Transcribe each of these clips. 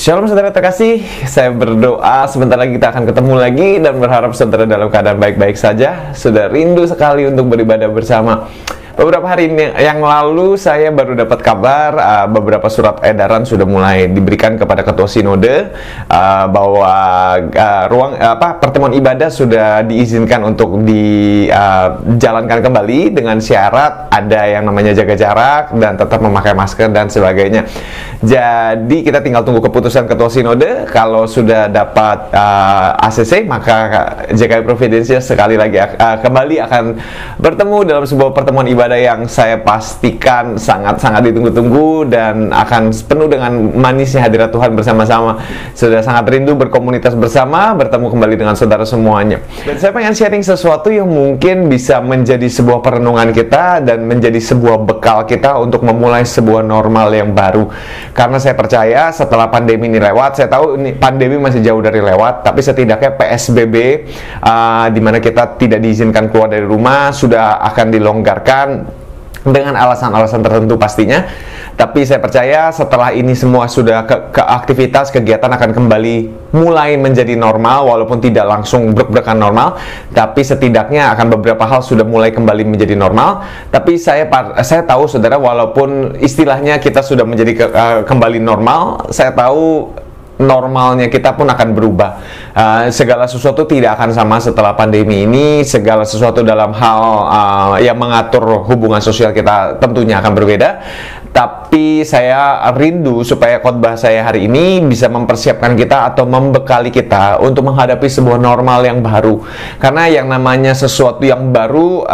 Shalom saudara terkasih, saya berdoa sebentar lagi kita akan ketemu lagi dan berharap saudara dalam keadaan baik-baik saja. Sudah rindu sekali untuk beribadah bersama. Beberapa hari yang lalu saya baru dapat kabar beberapa surat edaran sudah mulai diberikan kepada ketua sinode bahwa pertemuan ibadah sudah diizinkan untuk dijalankan kembali dengan syarat ada yang namanya jaga jarak dan tetap memakai masker dan sebagainya. Jadi kita tinggal tunggu keputusan ketua sinode. Kalau sudah dapat ACC, maka JKI Providensia sekali lagi kembali akan bertemu dalam sebuah pertemuan ibadah yang saya pastikan sangat-sangat ditunggu-tunggu dan akan penuh dengan manisnya hadirat Tuhan bersama-sama. Sudah sangat rindu berkomunitas bersama, bertemu kembali dengan saudara semuanya. Dan saya pengen sharing sesuatu yang mungkin bisa menjadi sebuah perenungan kita dan menjadi sebuah bekal kita untuk memulai sebuah normal yang baru. Karena saya percaya setelah pandemi ini lewat, saya tahu ini pandemi masih jauh dari lewat, tapi setidaknya PSBB di mana kita tidak diizinkan keluar dari rumah sudah akan dilonggarkan dengan alasan-alasan tertentu pastinya. Tapi saya percaya setelah ini semua sudah ke aktivitas, kegiatan akan kembali mulai menjadi normal, walaupun tidak langsung brek-brekan normal, tapi setidaknya akan beberapa hal sudah mulai kembali menjadi normal. Tapi saya tahu saudara, walaupun istilahnya kita sudah menjadi kembali normal, saya tahu normalnya kita pun akan berubah. Segala sesuatu tidak akan sama setelah pandemi ini. Segala sesuatu dalam hal yang mengatur hubungan sosial kita tentunya akan berbeda. Tapi saya rindu supaya khotbah saya hari ini bisa mempersiapkan kita atau membekali kita untuk menghadapi sebuah normal yang baru. Karena yang namanya sesuatu yang baru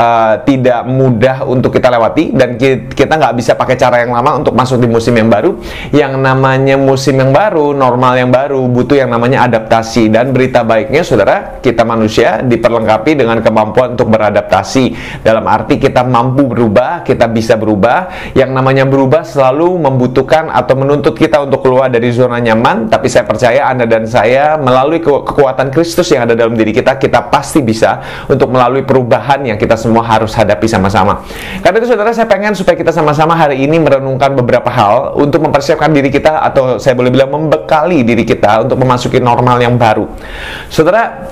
tidak mudah untuk kita lewati, dan kita nggak bisa pakai cara yang lama untuk masuk di musim yang baru. Yang namanya musim yang baru, normal yang baru, butuh yang namanya adaptasi. Dan berita baiknya saudara, kita manusia diperlengkapi dengan kemampuan untuk beradaptasi. Dalam arti kita mampu berubah, kita bisa berubah. Yang namanya berubah selalu membutuhkan atau menuntut kita untuk keluar dari zona nyaman. Tapi saya percaya Anda dan saya melalui kekuatan Kristus yang ada dalam diri kita, kita pasti bisa untuk melalui perubahan yang kita semua harus hadapi sama-sama. Karena itu saudara, saya pengen supaya kita sama-sama hari ini merenungkan beberapa hal untuk mempersiapkan diri kita, atau saya boleh bilang membekali diri kita untuk memasuki normal yang baru. Saudara,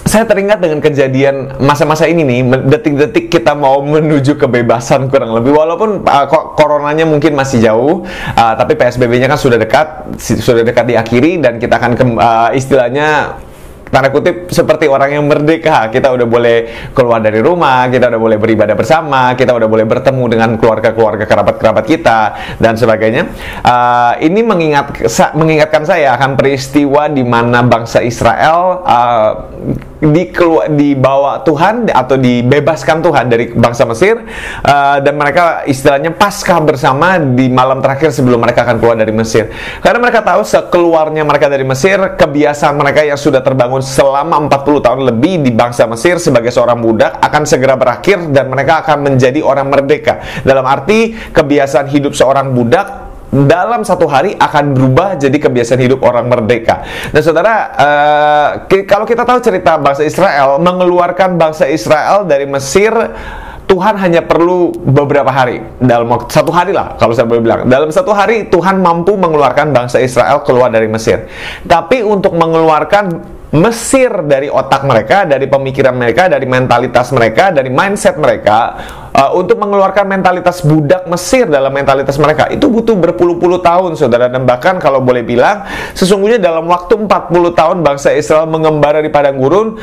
saya teringat dengan kejadian masa-masa ini nih, detik-detik kita mau menuju kebebasan kurang lebih, walaupun coronanya mungkin masih jauh, tapi PSBB-nya kan sudah dekat diakhiri, dan kita akan istilahnya tanda kutip seperti orang yang merdeka. Kita udah boleh keluar dari rumah, kita udah boleh beribadah bersama, kita udah boleh bertemu dengan keluarga-keluarga, kerabat-kerabat kita dan sebagainya. Ini mengingatkan saya akan peristiwa di mana bangsa Israel dibawa Tuhan atau dibebaskan Tuhan dari bangsa Mesir, dan mereka istilahnya Paskah bersama di malam terakhir sebelum mereka akan keluar dari Mesir. Karena mereka tahu sekeluarnya mereka dari Mesir, kebiasaan mereka yang sudah terbangun selama 40 tahun lebih di bangsa Mesir sebagai seorang budak akan segera berakhir, dan mereka akan menjadi orang merdeka. Dalam arti kebiasaan hidup seorang budak dalam satu hari akan berubah jadi kebiasaan hidup orang merdeka. Dan saudara, kalau kita tahu cerita bangsa Israel, mengeluarkan bangsa Israel dari Mesir, Tuhan hanya perlu beberapa hari, dalam satu hari lah kalau saya boleh bilang. Dalam satu hari Tuhan mampu mengeluarkan bangsa Israel keluar dari Mesir. Tapi untuk mengeluarkan Mesir dari otak mereka, dari pemikiran mereka, dari mentalitas mereka, dari mindset mereka, untuk mengeluarkan mentalitas budak Mesir dalam mentalitas mereka, itu butuh berpuluh-puluh tahun saudara. Dan bahkan kalau boleh bilang, sesungguhnya dalam waktu 40 tahun bangsa Israel mengembara di padang gurun,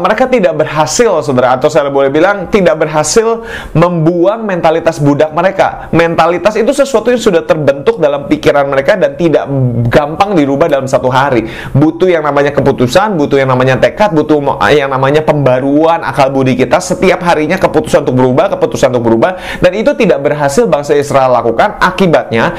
mereka tidak berhasil saudara, atau saya boleh bilang tidak berhasil membuang mentalitas budak mereka. Mentalitas itu sesuatu yang sudah terbentuk dalam pikiran mereka dan tidak gampang dirubah dalam satu hari. Butuh yang namanya keputusan, butuh yang namanya tekad, butuh yang namanya pembaruan akal budi kita. Setiap harinya keputusan untuk berubah, dan itu tidak berhasil bangsa Israel lakukan. Akibatnya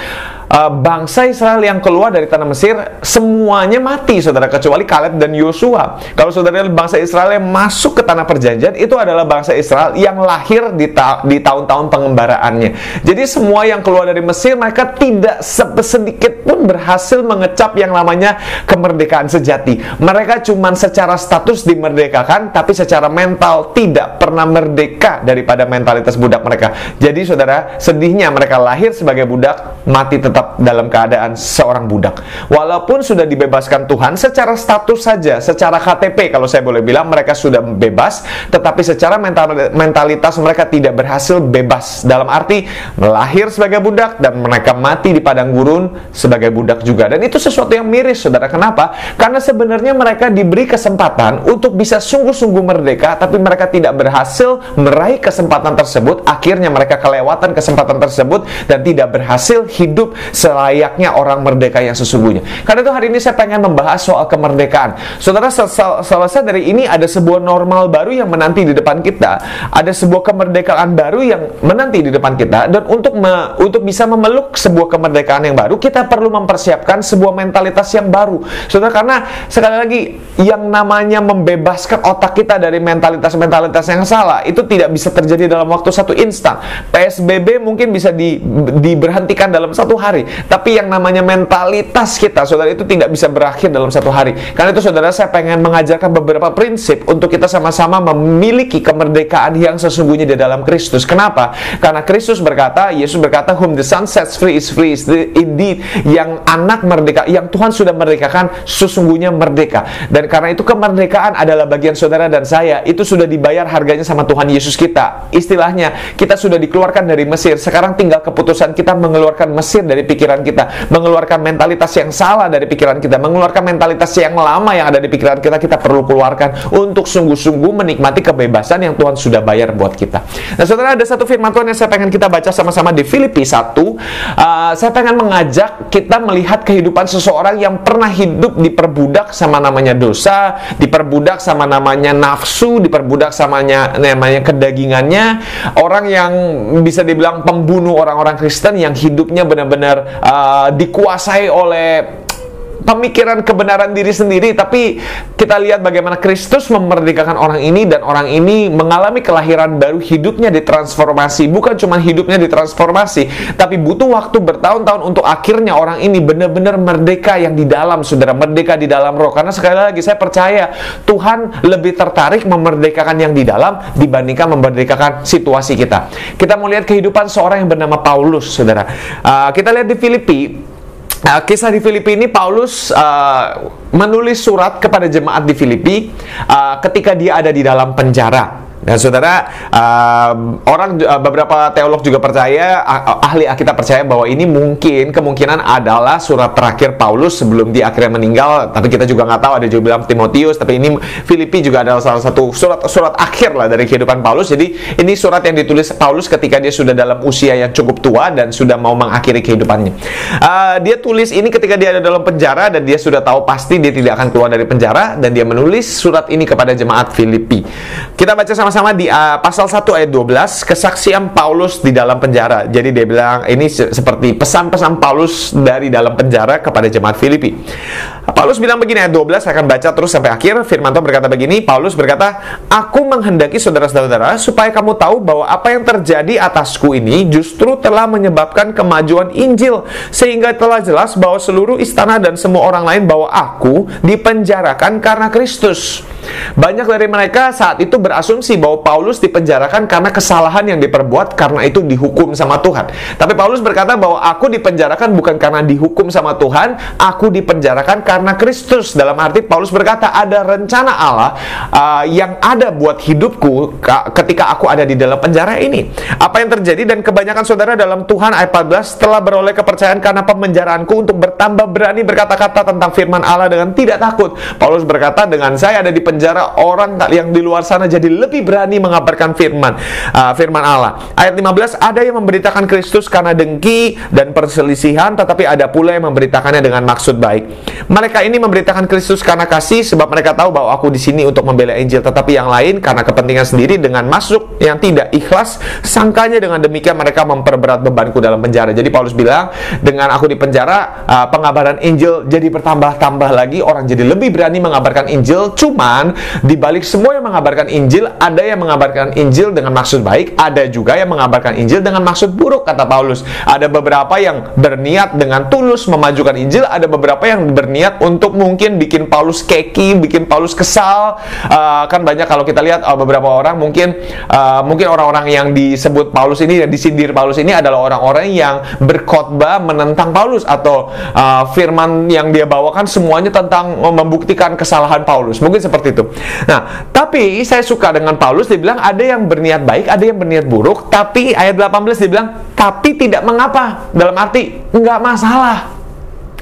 bangsa Israel yang keluar dari tanah Mesir semuanya mati saudara, kecuali Kaleb dan Yosua. Kalau saudara bangsa Israel yang masuk ke tanah perjanjian, itu adalah bangsa Israel yang lahir di tahun-tahun pengembaraannya. Jadi semua yang keluar dari Mesir, mereka tidak sedikit pun berhasil mengecap yang namanya kemerdekaan sejati. Mereka cuma secara status dimerdekakan, tapi secara mental tidak pernah merdeka daripada mentalitas budak mereka. Jadi saudara, sedihnya mereka lahir sebagai budak, mati tetap tetap dalam keadaan seorang budak. Walaupun sudah dibebaskan Tuhan, secara status saja, secara KTP kalau saya boleh bilang mereka sudah bebas, tetapi secara mentalitas mereka tidak berhasil bebas. Dalam arti melahir sebagai budak dan mereka mati di padang gurun sebagai budak juga. Dan itu sesuatu yang miris, saudara. Kenapa? Karena sebenarnya mereka diberi kesempatan untuk bisa sungguh-sungguh merdeka, tapi mereka tidak berhasil meraih kesempatan tersebut. Akhirnya mereka kelewatan kesempatan tersebut dan tidak berhasil hidup selayaknya orang merdeka yang sesungguhnya. Karena itu hari ini saya pengen membahas soal kemerdekaan. Saudara, selesai dari ini ada sebuah normal baru yang menanti di depan kita. Ada sebuah kemerdekaan baru yang menanti di depan kita. Dan untuk bisa memeluk sebuah kemerdekaan yang baru, kita perlu mempersiapkan sebuah mentalitas yang baru. Saudara, karena sekali lagi yang namanya membebaskan otak kita dari mentalitas-mentalitas yang salah itu tidak bisa terjadi dalam waktu satu instan. PSBB mungkin bisa diberhentikan dalam satu hari, tapi yang namanya mentalitas kita, saudara, itu tidak bisa berakhir dalam satu hari. Karena itu, saudara, saya pengen mengajarkan beberapa prinsip untuk kita sama-sama memiliki kemerdekaan yang sesungguhnya di dalam Kristus. Kenapa? Karena Kristus berkata, Yesus berkata, whom the Son sets free is free indeed. Yang anak merdeka, yang Tuhan sudah merdekakan, sesungguhnya merdeka. Dan karena itu kemerdekaan adalah bagian saudara dan saya. Itu sudah dibayar harganya sama Tuhan Yesus kita. Istilahnya, kita sudah dikeluarkan dari Mesir. Sekarang tinggal keputusan kita mengeluarkan Mesir dari pikiran kita, mengeluarkan mentalitas yang salah dari pikiran kita, mengeluarkan mentalitas yang lama yang ada di pikiran kita. Kita perlu keluarkan untuk sungguh-sungguh menikmati kebebasan yang Tuhan sudah bayar buat kita. Nah, saudara, ada satu firman Tuhan yang saya pengen kita baca sama-sama di Filipi 1. Saya pengen mengajak kita melihat kehidupan seseorang yang pernah hidup diperbudak sama namanya dosa, diperbudak sama namanya nafsu, diperbudak sama namanya kedagingannya. Orang yang bisa dibilang pembunuh orang-orang Kristen, yang hidupnya benar-benar dikuasai oleh pemikiran kebenaran diri sendiri. Tapi kita lihat bagaimana Kristus memerdekakan orang ini, dan orang ini mengalami kelahiran baru, hidupnya ditransformasi. Bukan cuma hidupnya ditransformasi, tapi butuh waktu bertahun-tahun untuk akhirnya orang ini benar-benar merdeka yang di dalam, saudara, merdeka di dalam roh. Karena sekali lagi saya percaya Tuhan lebih tertarik memerdekakan yang di dalam dibandingkan memerdekakan situasi kita. Kita mau lihat kehidupan seorang yang bernama Paulus, saudara. Kita lihat di Filipi. Kisah di Filipi ini, Paulus menulis surat kepada jemaat di Filipi ketika dia ada di dalam penjara. Dan saudara, beberapa teolog juga percaya, ahli Alkitab percaya bahwa ini kemungkinan adalah surat terakhir Paulus sebelum dia akhirnya meninggal. Tapi kita juga nggak tahu, ada juga bilang Timotius, tapi ini Filipi juga adalah salah satu surat akhir lah dari kehidupan Paulus. Jadi ini surat yang ditulis Paulus ketika dia sudah dalam usia yang cukup tua dan sudah mau mengakhiri kehidupannya. Dia tulis ini ketika dia ada dalam penjara dan dia sudah tahu pasti dia tidak akan keluar dari penjara, dan dia menulis surat ini kepada jemaat Filipi. Kita baca sama di pasal 1 ayat 12, kesaksian Paulus di dalam penjara. Jadi dia bilang ini seperti pesan-pesan Paulus dari dalam penjara kepada jemaat Filipi. Paulus bilang begini, ayat 12, saya akan baca terus sampai akhir. Firman Tuhan berkata begini, Paulus berkata, aku menghendaki saudara-saudara supaya kamu tahu bahwa apa yang terjadi atasku ini justru telah menyebabkan kemajuan Injil, sehingga telah jelas bahwa seluruh istana dan semua orang lain bahwa aku dipenjarakan karena Kristus. Banyak dari mereka saat itu berasumsi bahwa Paulus dipenjarakan karena kesalahan yang diperbuat, karena itu dihukum sama Tuhan. Tapi Paulus berkata bahwa aku dipenjarakan bukan karena dihukum sama Tuhan, aku dipenjarakan karena Kristus. Dalam arti Paulus berkata ada rencana Allah yang ada buat hidupku ketika aku ada di dalam penjara ini. Apa yang terjadi? Dan kebanyakan saudara dalam Tuhan, ayat 14, telah beroleh kepercayaan karena pemenjaraanku untuk bertambah berani berkata-kata tentang firman Allah dengan tidak takut. Paulus berkata, dengan saya ada di penjara, orang yang di luar sana jadi lebih berani mengabarkan firman Allah. Ayat 15, ada yang memberitakan Kristus karena dengki dan perselisihan, tetapi ada pula yang memberitakannya dengan maksud baik. Mereka ini memberitakan Kristus karena kasih, sebab mereka tahu bahwa aku di sini untuk membela Injil. Tetapi yang lain karena kepentingan sendiri dengan masuk yang tidak ikhlas. Sangkanya dengan demikian mereka memperberat bebanku dalam penjara. Jadi Paulus bilang, dengan aku di penjara, pengabaran Injil jadi bertambah-tambah lagi. Orang jadi lebih berani mengabarkan Injil. Cuman di balik semua yang mengabarkan Injil, ada Ada yang mengabarkan Injil dengan maksud baik, ada juga yang mengabarkan Injil dengan maksud buruk, kata Paulus. Ada beberapa yang berniat dengan tulus memajukan Injil, ada beberapa yang berniat untuk mungkin bikin Paulus keki, bikin Paulus kesal. Kan banyak kalau kita lihat beberapa orang mungkin orang-orang yang disebut Paulus ini, yang disindir Paulus ini adalah orang-orang yang berkhotbah menentang Paulus, atau firman yang dia bawakan semuanya tentang membuktikan kesalahan Paulus. Mungkin seperti itu. Nah, tapi saya suka dengan Paulus, dia bilang ada yang berniat baik, ada yang berniat buruk, tapi ayat 18 dia bilang, tapi tidak mengapa. Dalam arti, nggak masalah.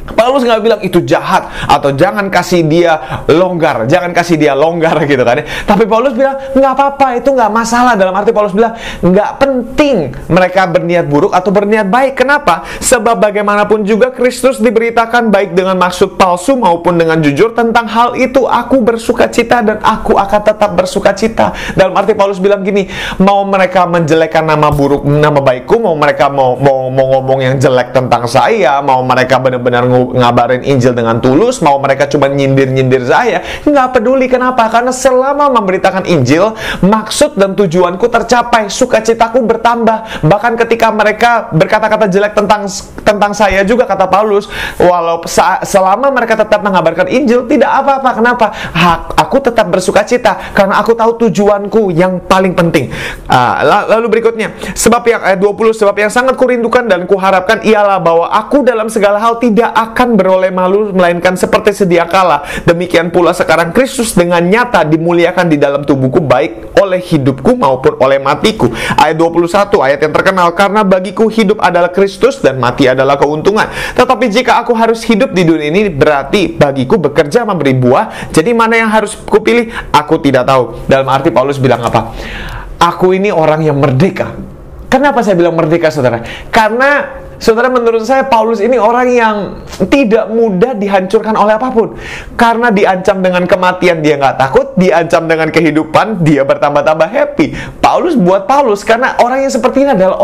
Paulus nggak bilang itu jahat, atau jangan kasih dia longgar, jangan kasih dia longgar gitu kan ya. Tapi Paulus bilang nggak apa-apa, itu nggak masalah. Dalam arti Paulus bilang nggak penting mereka berniat buruk atau berniat baik. Kenapa? Sebab bagaimanapun juga Kristus diberitakan baik dengan maksud palsu maupun dengan jujur. Tentang hal itu aku bersukacita dan aku akan tetap bersukacita. Dalam arti Paulus bilang gini, mau mereka menjelekkan nama baikku, mau mereka mau ngomong yang jelek tentang saya, mau mereka benar-benar ngabarin Injil dengan tulus, mau mereka cuma nyindir-nyindir saya, nggak peduli. Kenapa? Karena selama memberitakan Injil, maksud dan tujuanku tercapai, sukacitaku bertambah. Bahkan ketika mereka berkata-kata jelek tentang saya juga, kata Paulus, selama mereka tetap mengabarkan Injil, tidak apa-apa. Kenapa? Aku tetap bersukacita karena aku tahu tujuanku yang paling penting. Lalu berikutnya, sebab yang ayat 20, sebab yang sangat kurindukan dan kuharapkan ialah bahwa aku dalam segala hal tidak akan beroleh malu, melainkan seperti sedia kala. Demikian pula sekarang Kristus dengan nyata dimuliakan di dalam tubuhku, baik oleh hidupku maupun oleh matiku. Ayat 21, ayat yang terkenal, karena bagiku hidup adalah Kristus dan mati adalah keuntungan. Tetapi jika aku harus hidup di dunia ini, berarti bagiku bekerja memberi buah. Jadi mana yang harus kupilih? Aku tidak tahu. Dalam arti Paulus bilang apa? Aku ini orang yang merdeka. Kenapa saya bilang merdeka, saudara? Karena saudara, menurut saya Paulus ini orang yang tidak mudah dihancurkan oleh apapun. Karena diancam dengan kematian, dia nggak takut. Diancam dengan kehidupan, dia bertambah-tambah happy. Paulus karena orang yang seperti ini adalah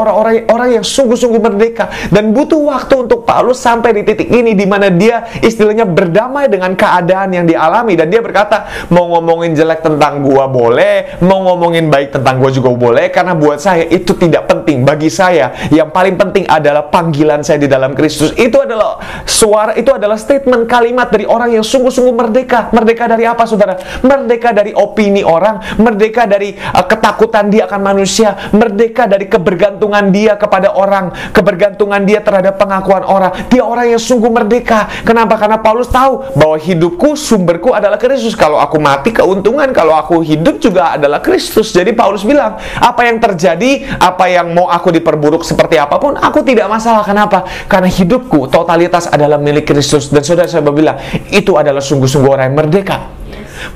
orang yang sungguh-sungguh merdeka. Dan butuh waktu untuk Paulus sampai di titik ini, di mana dia istilahnya berdamai dengan keadaan yang dialami. Dan dia berkata, mau ngomongin jelek tentang gua boleh, mau ngomongin baik tentang gua juga boleh, karena buat saya itu tidak penting. Bagi saya, yang paling penting adalah panggilan saya di dalam Kristus. Itu adalah statement, kalimat dari orang yang sungguh-sungguh merdeka. Merdeka dari apa, saudara? Merdeka dari opini orang, merdeka dari ketakutan dia akan manusia, merdeka dari kebergantungan dia kepada orang, kebergantungan dia terhadap pengakuan orang. Dia orang yang sungguh merdeka. Kenapa? Karena Paulus tahu bahwa hidupku, sumberku adalah Kristus. Kalau aku mati, keuntungan. Kalau aku hidup juga adalah Kristus. Jadi Paulus bilang, apa yang terjadi, apa yang mau aku diperburuk seperti apapun, aku tidak masalah. Kenapa? Karena hidupku totalitas adalah milik Kristus. Dan saudara, saya bilang, itu adalah sungguh-sungguh orang yang merdeka.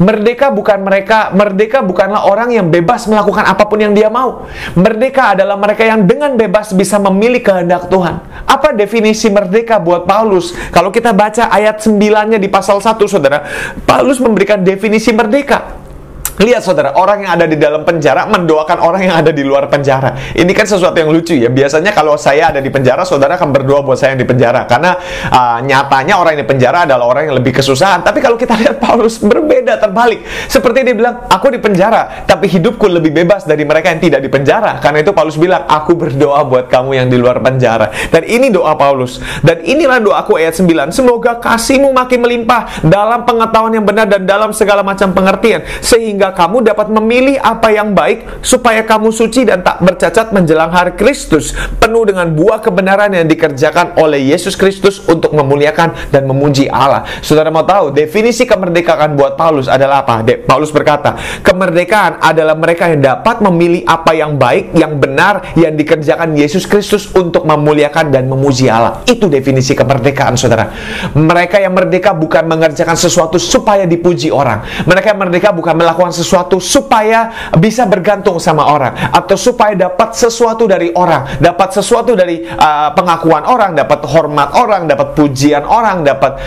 Merdeka bukanlah orang yang bebas melakukan apapun yang dia mau. Merdeka adalah mereka yang dengan bebas bisa memilih kehendak Tuhan. Apa definisi merdeka buat Paulus? Kalau kita baca ayat 9-nya di pasal 1, saudara, Paulus memberikan definisi merdeka. Lihat, saudara, orang yang ada di dalam penjara mendoakan orang yang ada di luar penjara. Ini kan sesuatu yang lucu ya. Biasanya kalau saya ada di penjara, saudara akan berdoa buat saya yang di penjara. Karena nyatanya orang yang di penjara adalah orang yang lebih kesusahan. Tapi kalau kita lihat Paulus berbeda, terbalik. Seperti dia bilang, aku di penjara, tapi hidupku lebih bebas dari mereka yang tidak di penjara. Karena itu Paulus bilang, aku berdoa buat kamu yang di luar penjara. Dan ini doa Paulus. Dan inilah doaku ayat 9. Semoga kasihmu makin melimpah dalam pengetahuan yang benar dan dalam segala macam pengertian, sehingga kamu dapat memilih apa yang baik, supaya kamu suci dan tak bercacat menjelang hari Kristus, penuh dengan buah kebenaran yang dikerjakan oleh Yesus Kristus untuk memuliakan dan memuji Allah. Saudara mau tahu definisi kemerdekaan buat Paulus adalah apa? Paulus berkata, kemerdekaan adalah mereka yang dapat memilih apa yang baik, yang benar, yang dikerjakan Yesus Kristus untuk memuliakan dan memuji Allah. Itu definisi kemerdekaan, saudara. Mereka yang merdeka bukan mengerjakan sesuatu supaya dipuji orang. Mereka yang merdeka bukan melakukan sesuatu supaya bisa bergantung sama orang, atau supaya dapat sesuatu dari orang, dapat sesuatu dari pengakuan orang, dapat hormat orang, dapat pujian orang, dapat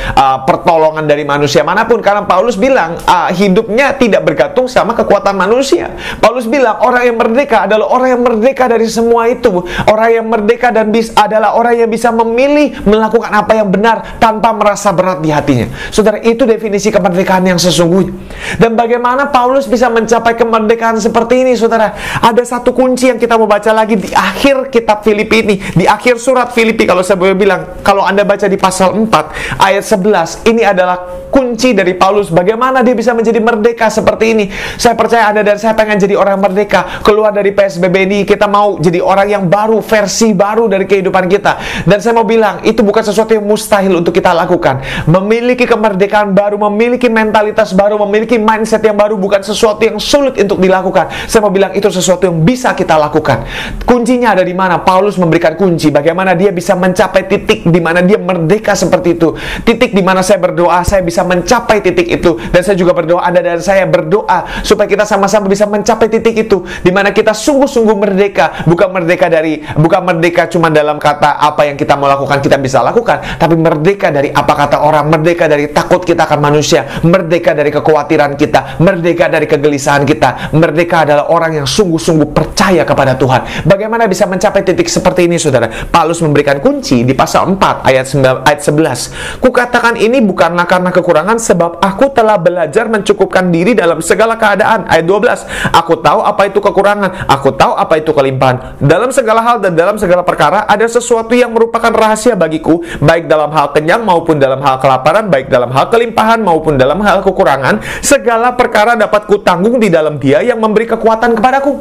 pertolongan dari manusia manapun. Karena Paulus bilang hidupnya tidak bergantung sama kekuatan manusia. Paulus bilang orang yang merdeka adalah orang yang merdeka dari semua itu. Orang yang merdeka adalah orang yang bisa memilih melakukan apa yang benar tanpa merasa berat di hatinya. Saudara, itu definisi kemerdekaan yang sesungguhnya. Dan bagaimana Paulus Paulus bisa mencapai kemerdekaan seperti ini, saudara? Ada satu kunci yang kita mau baca lagi di akhir kitab Filipi ini, di akhir surat Filipi. Kalau saya boleh bilang, kalau Anda baca di pasal 4 ayat 11, ini adalah kunci dari Paulus bagaimana dia bisa menjadi merdeka seperti ini. Saya percaya Anda dan saya pengen jadi orang merdeka, keluar dari PSBB ini. Kita mau jadi orang yang baru, versi baru dari kehidupan kita. Dan saya mau bilang, itu bukan sesuatu yang mustahil untuk kita lakukan. Memiliki kemerdekaan baru, memiliki mentalitas baru, memiliki mindset yang baru bukan sesuatu yang sulit untuk dilakukan. Saya mau bilang itu sesuatu yang bisa kita lakukan. Kuncinya ada di mana? Paulus memberikan kunci bagaimana dia bisa mencapai titik di mana dia merdeka seperti itu. Titik di mana saya berdoa, saya bisa mencapai titik itu. Dan saya juga berdoa, Anda dan saya berdoa supaya kita sama-sama bisa mencapai titik itu, di mana kita sungguh-sungguh merdeka. Bukan merdeka cuma dalam kata apa yang kita mau lakukan kita bisa lakukan, tapi merdeka dari apa kata orang, merdeka dari takut kita akan manusia, merdeka dari kekhawatiran kita, merdeka dari kegelisahan kita. Merdeka adalah orang yang sungguh-sungguh percaya kepada Tuhan. Bagaimana bisa mencapai titik seperti ini, saudara? Paulus memberikan kunci di pasal 4 ayat 11. Kukatakan ini bukanlah karena kekurangan, sebab aku telah belajar mencukupkan diri dalam segala keadaan. Ayat 12. Aku tahu apa itu kekurangan, aku tahu apa itu kelimpahan. Dalam segala hal dan dalam segala perkara ada sesuatu yang merupakan rahasia bagiku, baik dalam hal kenyang maupun dalam hal kelaparan, baik dalam hal kelimpahan maupun dalam hal kekurangan. Segala perkara dapat kutanggung di dalam Dia yang memberi kekuatan kepadaku.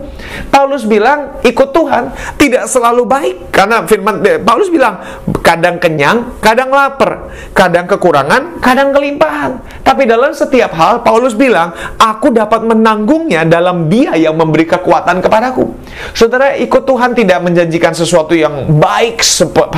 Paulus bilang, ikut Tuhan tidak selalu baik, karena firman Paulus bilang, kadang kenyang, kadang lapar, kadang kekurangan, kadang kelimpahan. Tapi dalam setiap hal Paulus bilang, aku dapat menanggungnya dalam Dia yang memberi kekuatan kepadaku. Saudara, ikut Tuhan tidak menjanjikan sesuatu yang baik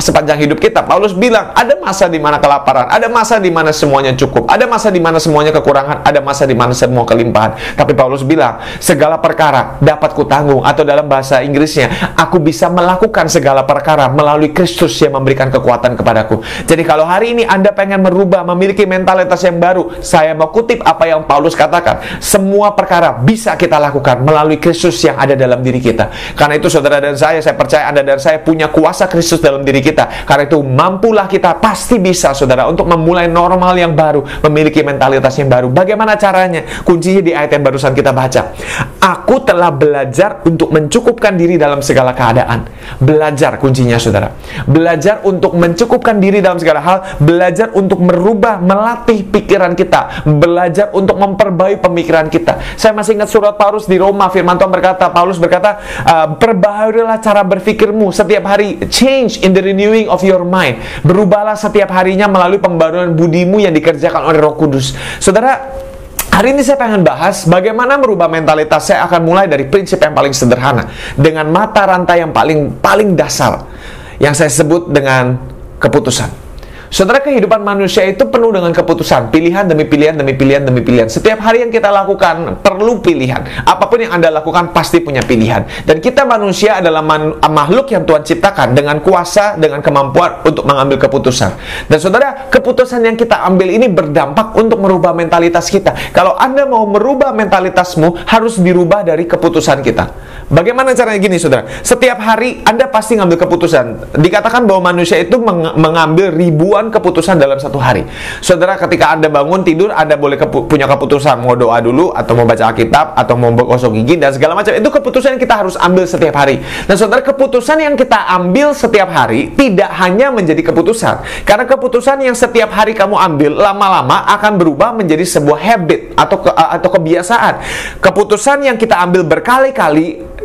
sepanjang hidup kita. Paulus bilang, ada masa di mana kelaparan, ada masa di mana semuanya cukup, ada masa di mana semuanya kekurangan, ada masa di mana semua kelimpahan. Tapi Paulus bilang, segala perkara dapat kutanggung, atau dalam bahasa Inggrisnya, aku bisa melakukan segala perkara melalui Kristus yang memberikan kekuatan kepadaku. Jadi kalau hari ini Anda pengen merubah, memiliki mentalitas yang baru, saya mau kutip apa yang Paulus katakan, semua perkara bisa kita lakukan melalui Kristus yang ada dalam diri kita. Karena itu saudara dan saya percaya Anda dan saya punya kuasa Kristus dalam diri kita. Karena itu mampulah kita, pasti bisa saudara, untuk memulai normal yang baru, memiliki mentalitas yang baru. Bagaimana caranya? Kuncinya di ayat yang barusan kita baca. Aku telah belajar untuk mencukupkan diri dalam segala keadaan. Belajar kuncinya saudara. Belajar untuk mencukupkan diri dalam segala hal. Belajar untuk merubah, melatih pikiran kita. Belajar untuk memperbaiki pemikiran kita. Saya masih ingat surat Paulus di Roma. Firman Tuhan berkata, Paulus berkata, perbaharilah cara berpikirmu setiap hari. Change in the renewing of your mind. Berubahlah setiap harinya melalui pembaruan budimu yang dikerjakan oleh Roh Kudus. Saudara, hari ini saya pengen bahas bagaimana merubah mentalitas. Saya akan mulai dari prinsip yang paling sederhana, dengan mata rantai yang paling dasar, yang saya sebut dengan keputusan. Saudara, kehidupan manusia itu penuh dengan keputusan, pilihan demi pilihan demi pilihan demi pilihan. Setiap hari yang kita lakukan perlu pilihan. Apapun yang Anda lakukan pasti punya pilihan. Dan kita manusia adalah makhluk yang Tuhan ciptakan dengan kuasa, dengan kemampuan untuk mengambil keputusan. Dan saudara, keputusan yang kita ambil ini berdampak untuk merubah mentalitas kita. Kalau Anda mau merubah mentalitasmu, harus dirubah dari keputusan kita. Bagaimana caranya? Gini saudara, setiap hari Anda pasti ngambil keputusan. Dikatakan bahwa manusia itu mengambil ribuan keputusan dalam satu hari. Saudara, ketika Anda bangun tidur, Anda boleh punya keputusan mau doa dulu, atau mau baca Alkitab, atau mau gosok gigi, dan segala macam. Itu keputusan yang kita harus ambil setiap hari. Dan saudara, keputusan yang kita ambil setiap hari tidak hanya menjadi keputusan. Karena keputusan yang setiap hari kamu ambil, lama-lama akan berubah menjadi sebuah habit atau kebiasaan. Keputusan yang kita ambil berkali-kali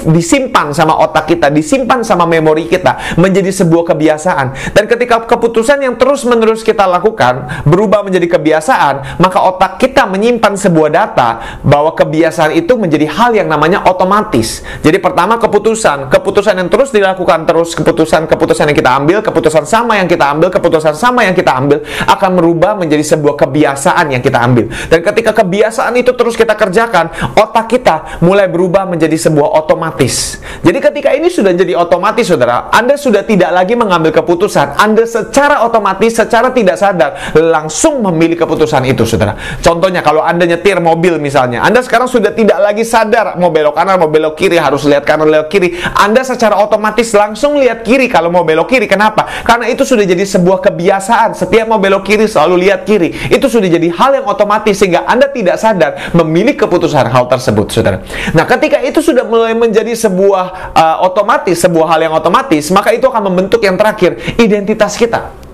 disimpan sama otak kita, disimpan sama memori kita, menjadi sebuah kebiasaan. Dan ketika keputusan yang terus-menerus kita lakukan berubah menjadi kebiasaan, maka otak kita menyimpan sebuah data bahwa kebiasaan itu menjadi hal yang namanya otomatis. Jadi pertama keputusan yang terus dilakukan, terus keputusan yang kita ambil, keputusan sama yang kita ambil, keputusan sama yang kita ambil akan merubah menjadi sebuah kebiasaan yang kita ambil. Dan ketika kebiasaan itu terus kita kerjakan, otak kita mulai berubah menjadi menjadi sebuah otomatis. Jadi ketika ini sudah jadi otomatis, saudara, Anda sudah tidak lagi mengambil keputusan. Anda secara otomatis, secara tidak sadar, langsung memilih keputusan itu, saudara. Contohnya, kalau Anda nyetir mobil misalnya, Anda sekarang sudah tidak lagi sadar mau belok kanan, mau belok kiri, harus lihat kanan, lihat kiri. Anda secara otomatis langsung lihat kiri kalau mau belok kiri. Kenapa? Karena itu sudah jadi sebuah kebiasaan. Setiap mau belok kiri, selalu lihat kiri. Itu sudah jadi hal yang otomatis, sehingga Anda tidak sadar memilih keputusan hal tersebut, saudara. Nah, ketika itu sudah mulai menjadi sebuah otomatis, sebuah hal yang otomatis, maka itu akan membentuk yang terakhir, identitas kita.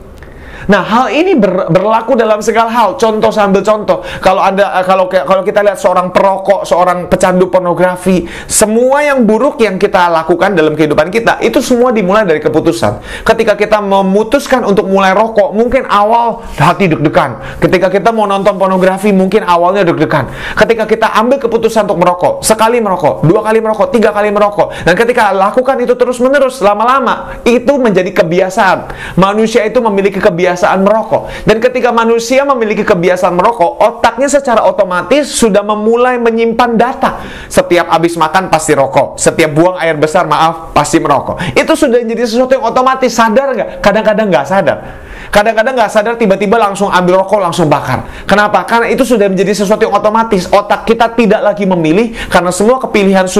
Nah, hal ini berlaku dalam segala hal. Contoh sambil contoh. Kalau kita lihat seorang perokok, seorang pecandu pornografi, semua yang buruk yang kita lakukan dalam kehidupan kita, itu semua dimulai dari keputusan. Ketika kita memutuskan untuk mulai rokok, mungkin awal hati deg-degan. Ketika kita mau nonton pornografi, mungkin awalnya deg-degan. Ketika kita ambil keputusan untuk merokok, sekali merokok, 2 kali merokok, 3 kali merokok, dan ketika lakukan itu terus-menerus, lama-lama, itu menjadi kebiasaan. Manusia itu memiliki kebiasaan merokok. Dan ketika manusia memiliki kebiasaan merokok, otaknya secara otomatis sudah memulai menyimpan data. Setiap habis makan pasti rokok. Setiap buang air besar, pasti merokok. Itu sudah jadi sesuatu yang otomatis. Sadar nggak? Kadang-kadang nggak sadar. Kadang-kadang nggak sadar, tiba-tiba langsung ambil rokok, langsung bakar. Kenapa? Karena itu sudah menjadi sesuatu yang otomatis. Otak kita tidak lagi memilih, karena semua pilihan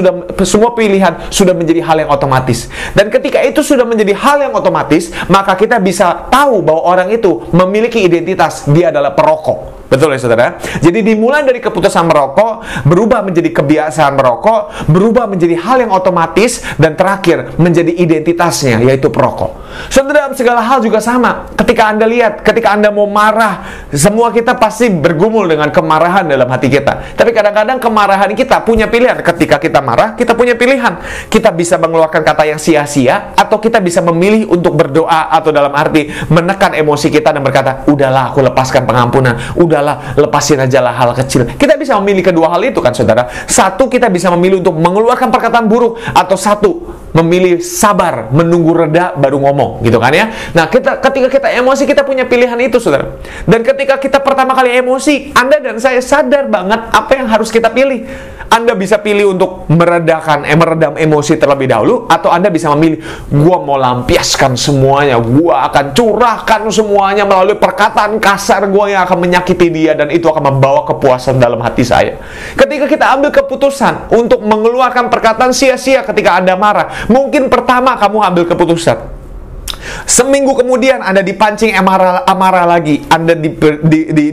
sudah menjadi hal yang otomatis. Dan ketika itu sudah menjadi hal yang otomatis, maka kita bisa tahu bahwa orang itu memiliki identitas, dia adalah perokok. Betul ya, saudara? Jadi dimulai dari keputusan merokok, berubah menjadi kebiasaan merokok, berubah menjadi hal yang otomatis, dan terakhir menjadi identitasnya, yaitu perokok. Saudara, dalam segala hal juga sama. Ketika Anda lihat, ketika Anda mau marah, semua kita pasti bergumul dengan kemarahan dalam hati kita. Tapi kadang-kadang kemarahan kita punya pilihan. Ketika kita marah, kita punya pilihan. Kita bisa mengeluarkan kata yang sia-sia, atau kita bisa memilih untuk berdoa, atau dalam arti menekan emosi kita dan berkata, udahlah, aku lepaskan pengampunan, udahlah, lepasin aja lah hal kecil. Kita bisa memilih kedua hal itu kan, saudara. Satu, kita bisa memilih untuk mengeluarkan perkataan buruk, atau satu, memilih sabar, menunggu reda baru ngomong, gitu kan ya. Nah, ketika kita emosi, kita punya pilihan itu, saudara. Dan ketika kita pertama kali emosi, Anda dan saya sadar banget apa yang harus kita pilih. Anda bisa pilih untuk meredam emosi terlebih dahulu, atau Anda bisa memilih, gua mau lampiaskan semuanya, gua akan curahkan semuanya melalui perkataan kasar gua yang akan menyakiti dia, dan itu akan membawa kepuasan dalam hati saya. Ketika kita ambil keputusan untuk mengeluarkan perkataan sia-sia ketika Anda marah, mungkin pertama kamu ambil keputusan, seminggu kemudian Anda dipancing amarah lagi, Anda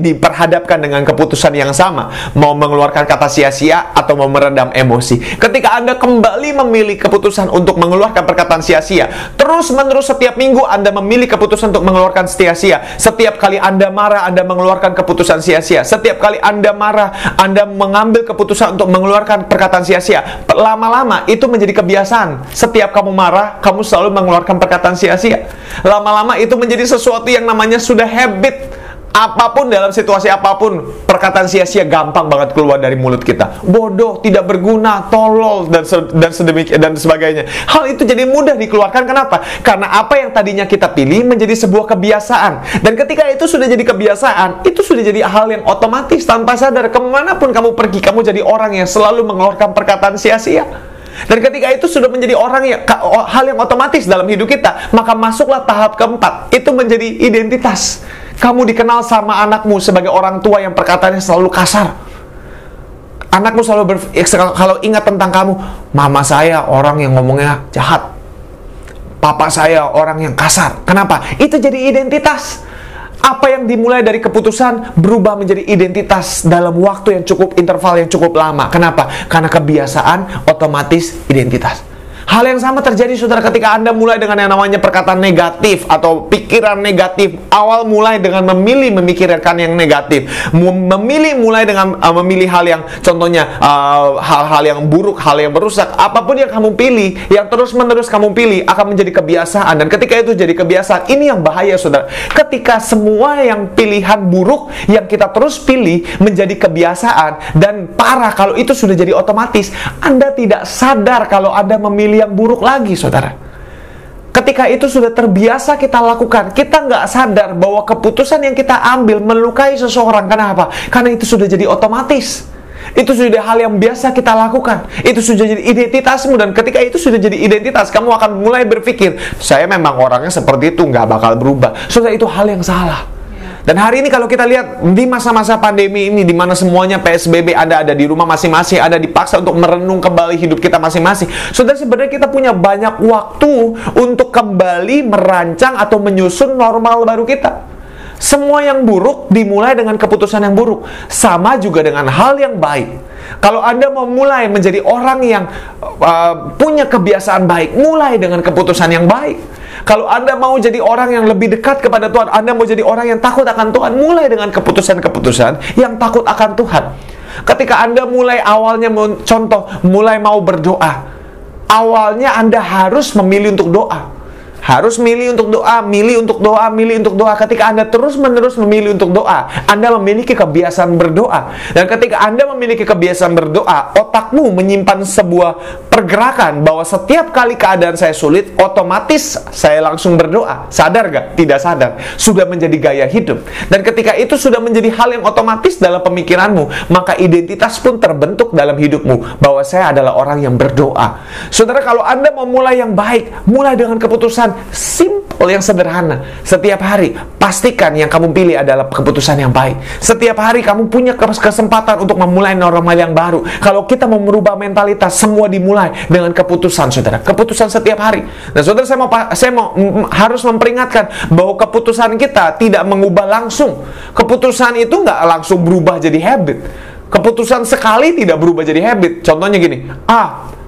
diperhadapkan dengan keputusan yang sama, mau mengeluarkan kata sia-sia atau mau meredam emosi. Ketika Anda kembali memilih keputusan untuk mengeluarkan perkataan sia-sia, terus-menerus setiap minggu Anda memilih keputusan untuk mengeluarkan sia-sia. Setiap kali Anda marah, Anda mengeluarkan keputusan sia-sia. Setiap kali Anda marah, Anda mengambil keputusan untuk mengeluarkan perkataan sia-sia. Lama-lama itu menjadi kebiasaan. Setiap kamu marah, kamu selalu mengeluarkan perkataan sia-sia. Lama-lama itu menjadi sesuatu yang namanya sudah habit. Apapun, dalam situasi apapun, perkataan sia-sia gampang banget keluar dari mulut kita. Bodoh, tidak berguna, tolol, dan sebagainya. Hal itu jadi mudah dikeluarkan. Kenapa? Karena apa yang tadinya kita pilih menjadi sebuah kebiasaan. Dan ketika itu sudah jadi kebiasaan, itu sudah jadi hal yang otomatis. Tanpa sadar, kemanapun kamu pergi, kamu jadi orang yang selalu mengeluarkan perkataan sia-sia. Dan ketika itu sudah menjadi hal yang otomatis dalam hidup kita, maka masuklah tahap keempat, itu menjadi identitas. Kamu dikenal sama anakmu sebagai orang tua yang perkataannya selalu kasar. Anakmu selalu kalau ingat tentang kamu, mama saya orang yang ngomongnya jahat, papa saya orang yang kasar. Kenapa? Itu jadi identitas. Apa yang dimulai dari keputusan berubah menjadi identitas dalam waktu yang cukup, interval yang cukup lama. Kenapa? Karena kebiasaan otomatis identitas. Hal yang sama terjadi, saudara, ketika Anda mulai dengan yang namanya perkataan negatif atau pikiran negatif. Awal mulai dengan memikirkan yang negatif, mulai dengan memilih hal yang, contohnya hal-hal yang buruk, hal yang merusak. Apapun yang kamu pilih, yang terus-menerus kamu pilih akan menjadi kebiasaan. Dan ketika itu jadi kebiasaan, ini yang bahaya, saudara. Ketika semua yang pilihan buruk yang kita terus pilih menjadi kebiasaan, dan parah kalau itu sudah jadi otomatis, Anda tidak sadar kalau Anda memilih yang buruk lagi, saudara. Ketika itu sudah terbiasa kita lakukan, kita nggak sadar bahwa keputusan yang kita ambil melukai seseorang. Kenapa? Karena itu sudah jadi otomatis. Itu sudah hal yang biasa kita lakukan. Itu sudah jadi identitasmu, dan ketika itu sudah jadi identitas, kamu akan mulai berpikir, saya memang orangnya seperti itu, nggak bakal berubah. Saudara, itu hal yang salah. Dan hari ini kalau kita lihat di masa-masa pandemi ini, di mana semuanya PSBB, ada di rumah masing-masing, ada dipaksa untuk merenung kembali hidup kita masing-masing. Saudara, sebenarnya kita punya banyak waktu untuk kembali merancang atau menyusun normal baru kita. Semua yang buruk dimulai dengan keputusan yang buruk. Sama juga dengan hal yang baik. Kalau Anda mau mulai menjadi orang yang punya kebiasaan baik, mulai dengan keputusan yang baik. Kalau Anda mau jadi orang yang lebih dekat kepada Tuhan, Anda mau jadi orang yang takut akan Tuhan, mulai dengan keputusan-keputusan yang takut akan Tuhan. Ketika Anda mulai awalnya, contoh, mulai mau berdoa, awalnya Anda harus memilih untuk doa. Harus milih untuk doa, milih untuk doa, milih untuk doa. Ketika Anda terus-menerus memilih untuk doa, Anda memiliki kebiasaan berdoa. Dan ketika Anda memiliki kebiasaan berdoa, otakmu menyimpan sebuah pergerakan bahwa setiap kali keadaan saya sulit, otomatis saya langsung berdoa. Sadar gak? Tidak sadar. Sudah menjadi gaya hidup. Dan ketika itu sudah menjadi hal yang otomatis dalam pemikiranmu, maka identitas pun terbentuk dalam hidupmu bahwa saya adalah orang yang berdoa. Saudara, kalau Anda mau mulai yang baik, mulai dengan keputusan simple yang sederhana. Setiap hari pastikan yang kamu pilih adalah keputusan yang baik. Setiap hari kamu punya kesempatan untuk memulai normal yang baru. Kalau kita mau merubah mentalitas, semua dimulai dengan keputusan, saudara. Keputusan setiap hari. Dan saudara, saya mau harus memperingatkan bahwa keputusan kita tidak mengubah langsung. Keputusan itu nggak langsung berubah jadi habit. Keputusan sekali tidak berubah jadi habit. Contohnya gini,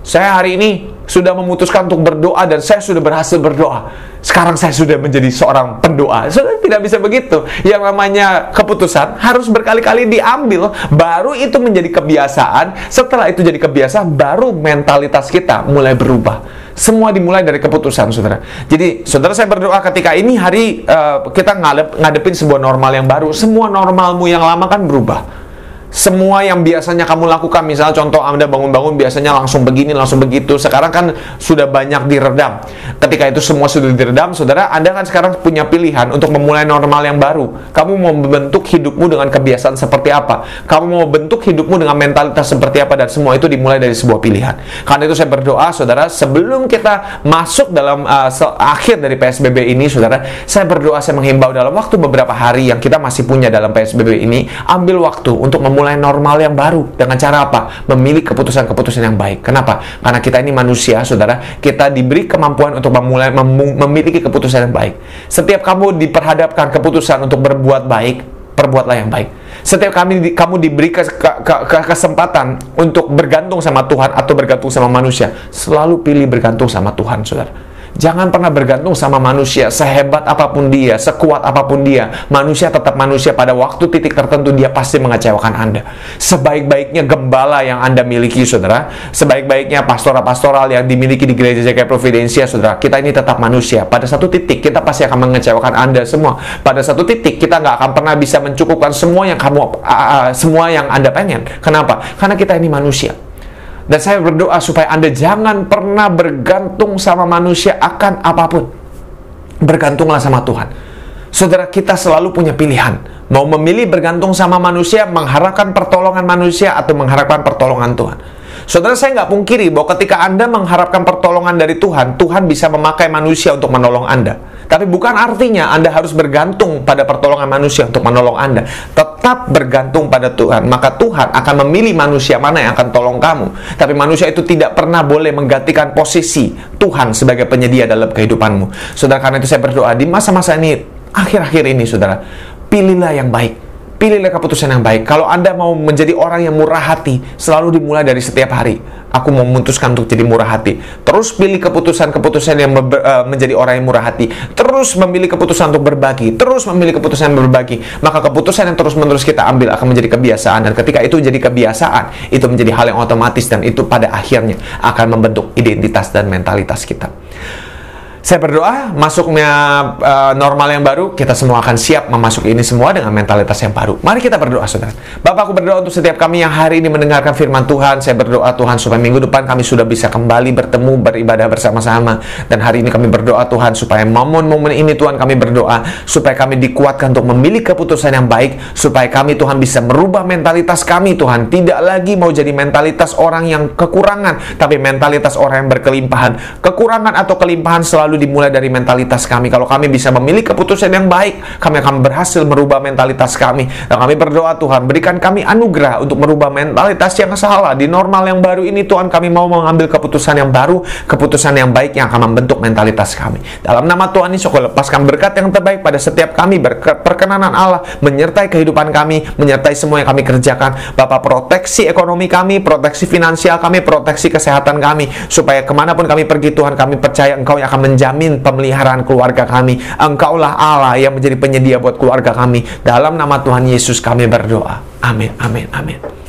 saya hari ini sudah memutuskan untuk berdoa dan saya sudah berhasil berdoa. Sekarang saya sudah menjadi seorang pendoa. Saudara, tidak bisa begitu. Yang namanya keputusan harus berkali-kali diambil, baru itu menjadi kebiasaan. Setelah itu jadi kebiasaan, baru mentalitas kita mulai berubah. Semua dimulai dari keputusan, saudara. Jadi, saudara, saya berdoa ketika ini hari kita ngadepin sebuah normal yang baru. Semua normalmu yang lama kan berubah. Semua yang biasanya kamu lakukan, misalnya contoh Anda bangun-bangun biasanya langsung begini, langsung begitu. Sekarang kan sudah banyak diredam. Ketika itu semua sudah diredam, saudara, Anda kan sekarang punya pilihan untuk memulai normal yang baru. Kamu mau membentuk hidupmu dengan kebiasaan seperti apa? Kamu mau bentuk hidupmu dengan mentalitas seperti apa? Dan semua itu dimulai dari sebuah pilihan. Karena itu saya berdoa, saudara, sebelum kita masuk dalam akhir dari PSBB ini, saudara, saya berdoa, saya menghimbau dalam waktu beberapa hari yang kita masih punya dalam PSBB ini, ambil waktu untuk memulai normal yang baru. Dengan cara apa? Memilih keputusan-keputusan yang baik. Kenapa? Karena kita ini manusia, saudara. Kita diberi kemampuan untuk memiliki keputusan yang baik. Setiap kamu diperhadapkan keputusan untuk berbuat baik, perbuatlah yang baik. Setiap kamu diberi kesempatan untuk bergantung sama Tuhan atau bergantung sama manusia, selalu pilih bergantung sama Tuhan, saudara. Jangan pernah bergantung sama manusia. Sehebat apapun dia, sekuat apapun dia, manusia tetap manusia. Pada waktu titik tertentu dia pasti mengecewakan Anda. Sebaik-baiknya gembala yang Anda miliki, saudara, sebaik-baiknya pastoral yang dimiliki di Gereja JKI Providensia, saudara, kita ini tetap manusia. Pada satu titik kita pasti akan mengecewakan Anda semua. Pada satu titik kita nggak akan pernah bisa mencukupkan semua yang semua yang Anda pengen. Kenapa? Karena kita ini manusia. Dan saya berdoa supaya Anda jangan pernah bergantung sama manusia akan apapun. Bergantunglah sama Tuhan. Saudara, kita selalu punya pilihan. Mau memilih bergantung sama manusia, mengharapkan pertolongan manusia, atau mengharapkan pertolongan Tuhan. Saudara, saya nggak pungkiri bahwa ketika Anda mengharapkan pertolongan dari Tuhan, Tuhan bisa memakai manusia untuk menolong Anda. Tapi bukan artinya Anda harus bergantung pada pertolongan manusia untuk menolong Anda. Tetap bergantung pada Tuhan. Maka Tuhan akan memilih manusia mana yang akan tolong kamu. Tapi manusia itu tidak pernah boleh menggantikan posisi Tuhan sebagai penyedia dalam kehidupanmu. Saudara, karena itu saya berdoa di masa-masa ini, akhir-akhir ini, saudara, pilihlah yang baik. Pilihlah keputusan yang baik. Kalau Anda mau menjadi orang yang murah hati, selalu dimulai dari setiap hari. Aku mau memutuskan untuk jadi murah hati. Terus pilih keputusan-keputusan yang menjadi orang yang murah hati. Terus memilih keputusan untuk berbagi. Terus memilih keputusan yang berbagi. Maka keputusan yang terus-menerus kita ambil akan menjadi kebiasaan. Dan ketika itu jadi kebiasaan, itu menjadi hal yang otomatis. Dan itu pada akhirnya akan membentuk identitas dan mentalitas kita. Saya berdoa masuknya normal yang baru, kita semua akan siap memasuki ini semua dengan mentalitas yang baru. Mari kita berdoa, saudara. Bapak, aku berdoa untuk setiap kami yang hari ini mendengarkan firman Tuhan. Saya berdoa Tuhan supaya minggu depan kami sudah bisa kembali bertemu, beribadah bersama-sama. Dan hari ini kami berdoa Tuhan supaya momen-momen ini Tuhan kami berdoa supaya kami dikuatkan untuk memilih keputusan yang baik, supaya kami Tuhan bisa merubah mentalitas kami Tuhan. Tidak lagi mau jadi mentalitas orang yang kekurangan, tapi mentalitas orang yang berkelimpahan. Kekurangan atau kelimpahan selalu dimulai dari mentalitas kami. Kalau kami bisa memilih keputusan yang baik, kami akan berhasil merubah mentalitas kami. Dan kami berdoa Tuhan, berikan kami anugerah untuk merubah mentalitas yang salah. Di normal yang baru ini Tuhan, kami mau mengambil keputusan yang baru, keputusan yang baik yang akan membentuk mentalitas kami. Dalam nama Tuhan Yesus, aku lepaskan berkat yang terbaik pada setiap kami. Perkenanan Allah menyertai kehidupan kami, menyertai semua yang kami kerjakan. Bapak, proteksi ekonomi kami, proteksi finansial kami, proteksi kesehatan kami, supaya kemanapun kami pergi Tuhan, kami percaya Engkau yang akan menjamin pemeliharaan keluarga kami. Engkaulah Allah yang menjadi penyedia buat keluarga kami. Dalam nama Tuhan Yesus kami berdoa. Amin, amin, amin.